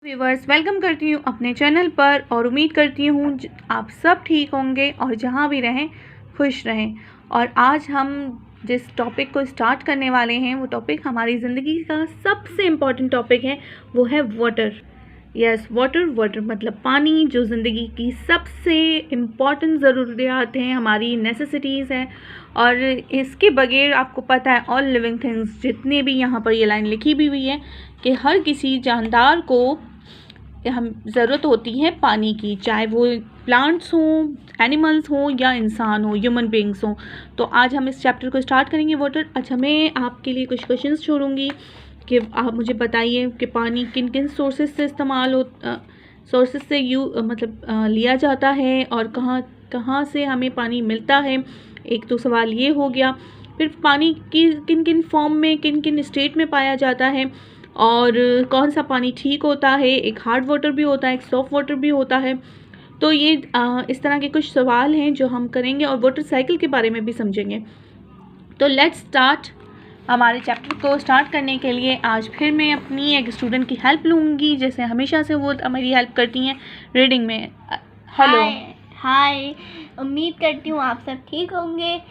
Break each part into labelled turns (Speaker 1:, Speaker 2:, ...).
Speaker 1: Viewers, welcome करती हूँ अपने चैनल पर और उम्मीद करती हूँ आप सब ठीक होंगे और जहाँ भी रहें खुश रहें। और आज हम जिस टॉपिक को स्टार्ट करने वाले हैं वो टॉपिक हमारी ज़िंदगी का सबसे इम्पॉर्टेंट टॉपिक है, वो है वाटर। यस, वाटर मतलब पानी, जो ज़िंदगी की सबसे इम्पॉर्टेंट ज़रूरियात हैं, हमारी नेसेसिटीज़ हैं। और इसके बगैर आपको पता है ऑल लिविंग थिंग्स, जितने भी यहाँ पर ये लाइन लिखी भी हुई है कि हर किसी जानदार को हम ज़रूरत होती है पानी की, चाहे वो प्लांट्स हों, एनिमल्स हों या इंसान हो, ह्यूमन बींग्स हों। तो आज हम इस चैप्टर को स्टार्ट करेंगे वाटर। अच्छा, मैं आपके लिए कुछ क्वेश्चंस छोड़ूंगी कि आप मुझे बताइए कि पानी किन किन सोर्सेज से सोर्सेज से लिया जाता है और कहाँ से हमें पानी मिलता है। एक तो सवाल ये हो गया। फिर पानी की किन किन फॉर्म में, किन किन स्टेट में पाया जाता है और कौन सा पानी ठीक होता है। एक हार्ड वाटर भी होता है, एक सॉफ्ट वाटर भी होता है। तो ये इस तरह के कुछ सवाल हैं जो हम करेंगे और वाटर साइकिल के बारे में भी समझेंगे। तो लेट्स स्टार्ट। हमारे चैप्टर को स्टार्ट करने के लिए आज फिर मैं अपनी एक स्टूडेंट की हेल्प लूँगी, जैसे हमेशा से वो मेरी हेल्प करती हैं रीडिंग में। हेलो।
Speaker 2: हाय, उम्मीद करती हूँ आप सब ठीक होंगे।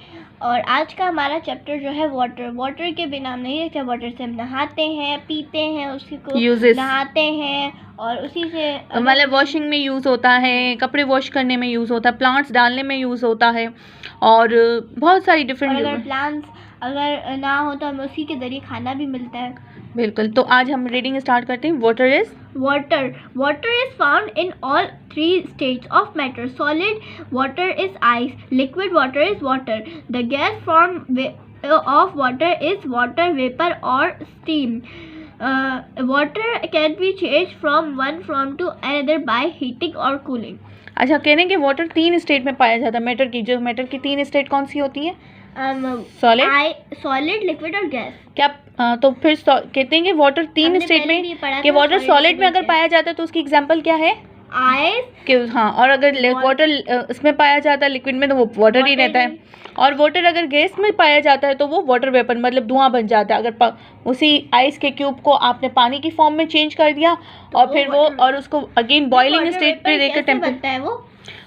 Speaker 2: और आज का हमारा चैप्टर जो है वाटर के बिना हम नहीं रहते। वाटर से हम नहाते हैं, पीते हैं, उसी को नहाते हैं और उसी से
Speaker 1: मतलब वॉशिंग में यूज़ होता है, कपड़े वॉश करने में यूज़ होता है, प्लांट्स डालने में यूज़ होता है और बहुत सारी डिफरेंट।
Speaker 2: अगर प्लांट्स अगर ना हो तो हमें उसी के ज़रिए खाना भी मिलता है।
Speaker 1: बिल्कुल। तो आज हम रीडिंग स्टार्ट करते हैं।
Speaker 2: Water is found in all three states of matter. Solid water is ice. Liquid water is water. The gas form of water is water vapor or steam. Water can be changed from one form to another by heating or cooling.
Speaker 1: अच्छा, कहने के water 3 state में पाया जाता है। Matter की 3 state कौन सी होती है?
Speaker 2: सॉलिड, लिक्विड और गैस।
Speaker 1: क्या तो फिर कहते हैं कि वाटर 3 स्टेट में, कि वाटर सॉलिड में अगर पाया जाता है तो उसकी एग्जांपल क्या है?
Speaker 2: आइस।
Speaker 1: हाँ, और अगर वाटर इसमें पाया जाता है लिक्विड में तो वो वाटर ही रहता है। और वाटर अगर गैस में पाया जाता है तो वो वाटर वेपर मतलब धुआं बन जाता है। अगर उसी आइस के क्यूब को आपने पानी की फॉर्म में चेंज कर दिया और फिर वो और उसको अगेन बॉइलिंग स्टेट पे देकर टेम्परेचर, वो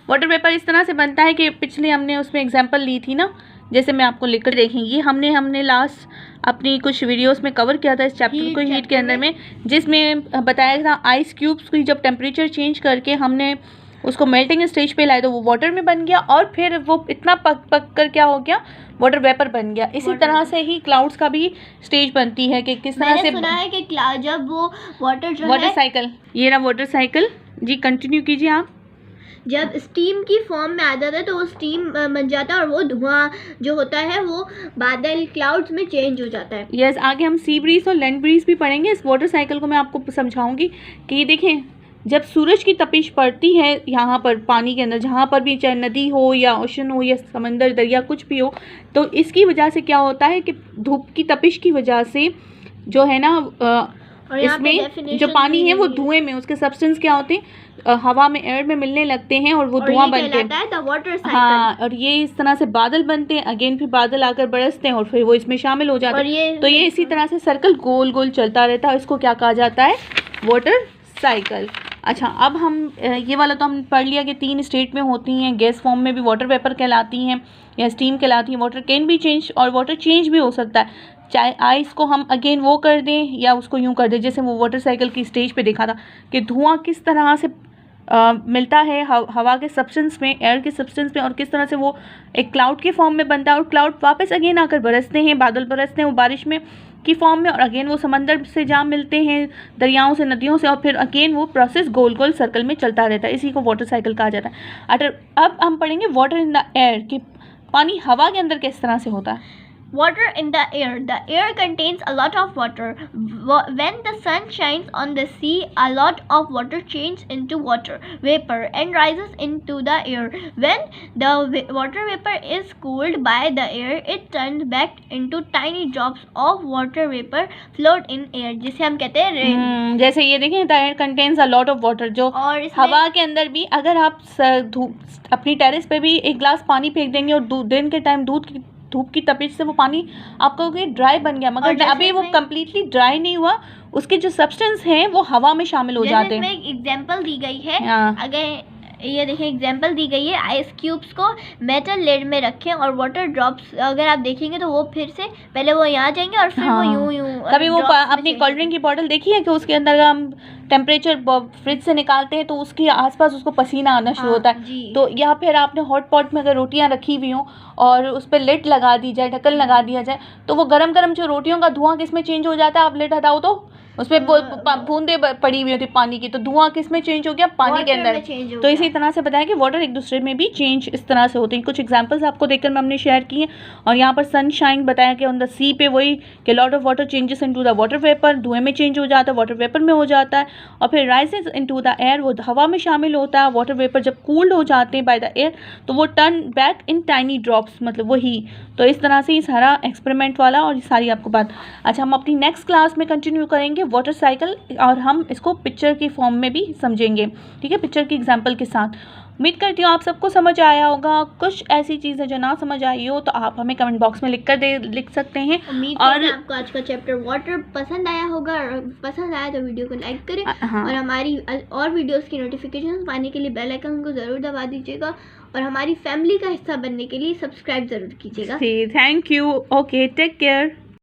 Speaker 1: वाटर वेपर इस तरह से बनता है कि पिछले हमने उसमें एग्जांपल ली थी ना, जैसे मैं आपको लिखकर देखेंगी। हमने लास्ट अपनी कुछ वीडियोस में कवर किया था इस चैप्टर को हीट के अंदर में, जिसमें बताया था आइस क्यूब्स की जब टेम्परेचर चेंज करके हमने उसको मेल्टिंग स्टेज पे लाए तो वो वाटर में बन गया और फिर वो इतना पक कर क्या हो गया, वाटर वेपर बन गया। इसी तरह से ही क्लाउड्स का भी स्टेज बनती है कि किस तरह से
Speaker 2: सुना है कि जब वो
Speaker 1: वाटर साइकिल, ये रहा वाटर साइकिल। जी कंटिन्यू कीजिए आप।
Speaker 2: जब स्टीम की फॉर्म में आ जाता है तो वो स्टीम बन जाता है और वो धुआं जो होता है वो बादल क्लाउड्स में चेंज हो जाता है।
Speaker 1: यस, आगे हम सी ब्रीज और लैंड ब्रीज भी पढ़ेंगे। इस वाटर साइकिल को मैं आपको समझाऊंगी कि ये देखें, जब सूरज की तपिश पड़ती है यहाँ पर पानी के अंदर, जहाँ पर भी, चाहे नदी हो या ओशन हो या समंदर, दरिया, कुछ भी हो, तो इसकी वजह से क्या होता है कि धूप की तपिश की वजह से जो है ना इसमें जो पानी है वो धुएं में, उसके सब्सटेंस क्या होते हैं, हवा में, एयर में मिलने लगते हैं और वो धुआं बनते हैं। हाँ, और ये इस तरह से बादल बनते हैं। अगेन फिर बादल आकर बरसते हैं और फिर वो इसमें शामिल हो जाते हैं। तो ये इसी तरह से सर्कल गोल गोल चलता रहता है। इसको क्या कहा जाता है? Water cycle. अच्छा, अब हम ये वाला तो हम पढ़ लिया कि 3 स्टेट में होती हैं। गैस फॉर्म में भी वाटर वेपर कहलाती हैं या स्टीम कहलाती हैं। वाटर कैन बी चेंज, और वाटर चेंज भी हो सकता है, चाहे आइस को हम अगेन वो कर दें या उसको यूँ कर दें, जैसे वो वाटर साइकिल की स्टेज पे देखा था कि धुआं किस तरह से मिलता है हवा के सब्सटेंस में, एयर के सब्सटेंस में, और किस तरह से वो एक क्लाउड के फॉर्म में बनता है और क्लाउड वापस अगेन आकर बरसते हैं, बादल बरसते हैं वो बारिश में की फॉर्म में, और अगेन वो समंदर से जा मिलते हैं, दरियाओं से, नदियों से, और फिर अगेन वो प्रोसेस गोल गोल सर्कल में चलता रहता है। इसी को वाटर साइकिल कहा जाता है। अब हम पढ़ेंगे वाटर इन द एयर, कि पानी हवा के अंदर किस तरह से होता है।
Speaker 2: Water in the air. The air contains a lot of water. When the sun shines on the sea, a lot of water changes into water vapor and rises into the air. When the water vapor is cooled by the air, it turns back into tiny drops of water vapor float in air, जिसे हम कहते हैं rain।
Speaker 1: जैसे ये देखें, the air contains a lot of water, जो हवा के अंदर भी, अगर आप अपनी टेरेस पे भी एक गिलास पानी फेंक देंगे और दिन के टाइम दूध की धूप की तपिश से वो पानी आप कहोगे ड्राई बन गया, मगर अभी वो कम्प्लीटली ड्राई नहीं हुआ, उसके जो सब्सटेंस हैं वो हवा में शामिल हो जाते हैं।
Speaker 2: इसमें एग्जांपल दी गई है, अगर ये देखें एग्जांपल दी गई है, आइस क्यूब्स को मेटल लेड में रखें और वाटर ड्रॉप्स अगर आप देखेंगे तो वो फिर से पहले वो यहाँ जाएंगे और फिर वो यूं
Speaker 1: कभी वो अपनी कोल्ड ड्रिंक की बॉटल देखी है कि उसके अंदर हम टेम्परेचर फ्रिज से निकालते हैं तो उसके आसपास उसको पसीना आना शुरू होता है। तो या फिर आपने हॉट पॉट में अगर रोटियां रखी हुई हों और उस पर लिड लगा दी जाए, ढक्कन लगा दिया जाए, तो वो गरम गरम जो रोटियों का धुआं किस में चेंज हो जाता है, आप लिड हटाओ तो उसमें बूंदे पड़ी हुई होती पानी की, तो धुआं किस में चेंज हो गया, पानी के अंदर। तो इसी तरह से बताया कि वाटर एक दूसरे में भी चेंज इस तरह से होते हैं। कुछ एग्जांपल्स आपको देखकर मैं हमने शेयर किए। और यहाँ पर सनशाइन बताया कि ऑन द सी पे वही कि lot of water changes into the water vapour, धुएं में चेंज हो जाता है, वाटर वेपर में हो जाता है। और फिर राइजेस इनटू द एयर, वो हवा में शामिल होता है। वाटर वेपर जब कूल्ड हो जाते हैं बाय द एयर तो वो turn back in tiny drops, मतलब वही। तो इस तरह से ये सारा एक्सपेरिमेंट वाला और ये सारी आपको बात। अच्छा, हम अपनी नेक्स्ट क्लास में कंटिन्यू करेंगे वाटर साइकिल और हम इसको पिक्चर की फॉर्म में भी समझेंगे, ठीक है, पिक्चर की एग्जांपल के साथ। उम्मीद करती हूँ आप सबको समझ आया होगा। कुछ ऐसी चीज़ें जो ना समझ आई हो तो आप हमें कमेंट बॉक्स में लिख सकते हैं।
Speaker 2: और आपको आज का चैप्टर वाटर पसंद आया होगा, और पसंद आया तो वीडियो को लाइक करें। और हमारी और वीडियोस की नोटिफिकेशन पाने के लिए बेल आइकन को ज़रूर दबा दीजिएगा और हमारी फैमिली का हिस्सा बनने के लिए सब्सक्राइब ज़रूर कीजिएगा।
Speaker 1: Thank you. Okay, take care.